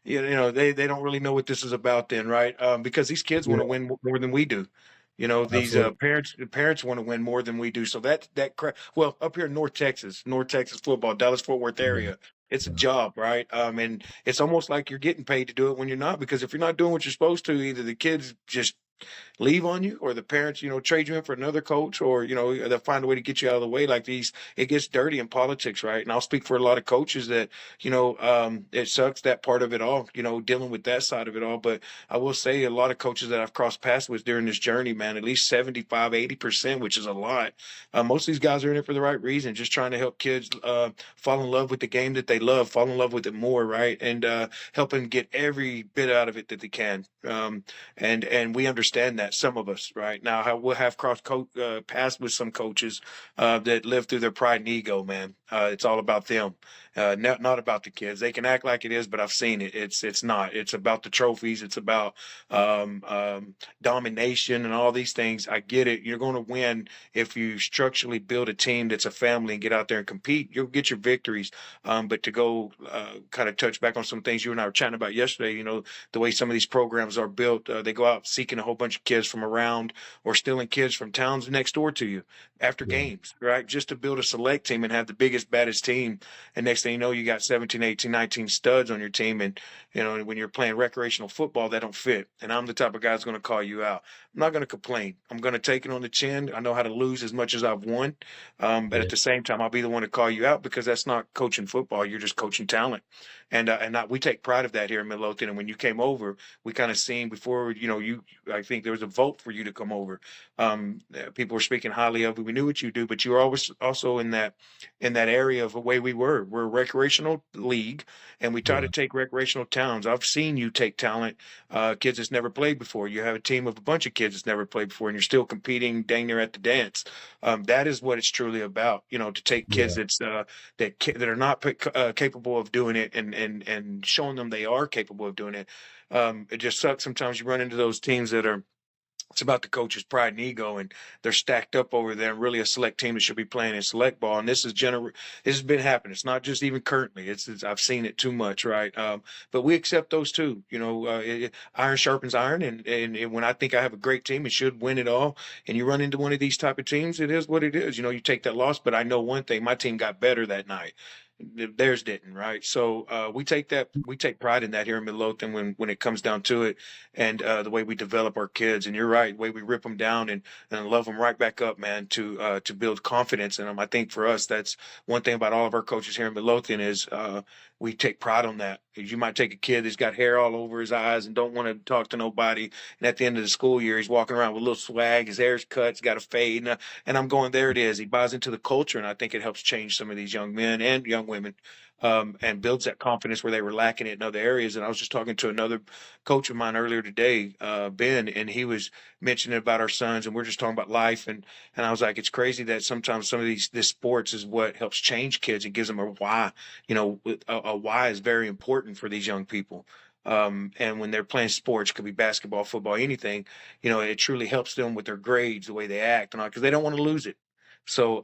they don't really know what this is about then, right? Because these kids want Yeah, to win more than we do. These absolutely. parents want to win more than we do. So well, up here in North Texas football, Dallas Fort Worth Yeah, area, it's a yeah, job, right? And it's almost like you're getting paid to do it when you're not, because if you're not doing what you're supposed to, either the kids just leave on you, or the parents, trade you in for another coach, or they'll find a way to get you out of the way. Like these, it gets dirty in politics, right? And I'll speak for a lot of coaches that, it sucks, that part of it all, dealing with that side of it all. But I will say, a lot of coaches that I've crossed paths with during this journey, man, at least 75, 80%, which is a lot. Most of these guys are in it for the right reason, just trying to help kids fall in love with the game that they love, fall in love with it more, right? And helping get every bit out of it that they can. And we understand that, some of us, right now, we'll have paths with some coaches that live through their pride and ego, man. It's all about them, not about the kids. They can act like it is, but I've seen it. It's not. It's about the trophies. It's about domination and all these things. I get it. You're going to win if you structurally build a team that's a family and get out there and compete. You'll get your victories. But to go kind of touch back on some things you and I were chatting about yesterday, the way some of these programs are built, they go out seeking a whole bunch of kids from around, or stealing kids from towns next door to you after yeah, games, right? Just to build a select team and have the biggest, baddest team. And next thing you know, you got 17, 18, 19 studs on your team. And, when you're playing recreational football, that don't fit. And I'm the type of guy that's going to call you out. I'm not going to complain. I'm going to take it on the chin. I know how to lose as much as I've won. But at yeah, the same time, I'll be the one to call you out, because that's not coaching football. You're just coaching talent. We take pride of that here in Midlothian. And when you came over, we kind of seen before, I think there was a vote for you to come over. People were speaking highly of you. We knew what you do, but you were always also in that area of the way we were. We're a recreational league, and we try to yeah, take recreational towns. I've seen you take talent, kids that's never played before. You have a team of a bunch of kids that's never played before, and you're still competing dang near at the dance. That is what it's truly about. To take kids yeah. that are not capable of doing it, and showing them they are capable of doing it. It just sucks sometimes. You run into those teams that are, it's about the coach's pride and ego, and they're stacked up over there. And really, a select team that should be playing in select ball. And this has been happening. It's not just even currently. I've seen it too much, right? But we accept those too. Iron sharpens iron, and when I think I have a great team and should win it all, and you run into one of these type of teams, it is what it is. You take that loss, but I know one thing: my team got better that night. Theirs didn't, right? So we take pride in that here in Midlothian, when it comes down to it, and the way we develop our kids. And you're right, the way we rip them down and love them right back up, man, to build confidence in them. I think for us, that's one thing about all of our coaches here in Midlothian is we take pride on that. You might take a kid that's got hair all over his eyes and don't want to talk to nobody, and at the end of the school year, he's walking around with a little swag, his hair's cut, he's got a fade, and I'm going, there it is. He buys into the culture, and I think it helps change some of these young men and young women, and builds that confidence where they were lacking it in other areas. And I was just talking to another coach of mine earlier today, Ben, and he was mentioning about our sons, and we're just talking about life. And I was like, it's crazy that sometimes some of this sports is what helps change kids and gives them a why. A why is very important for these young people. And when they're playing sports, could be basketball, football, anything, it truly helps them with their grades, the way they act, and all, because they don't want to lose it. So,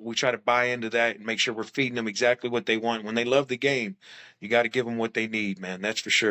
we try to buy into that and make sure we're feeding them exactly what they want. When they love the game, you got to give them what they need, man. That's for sure.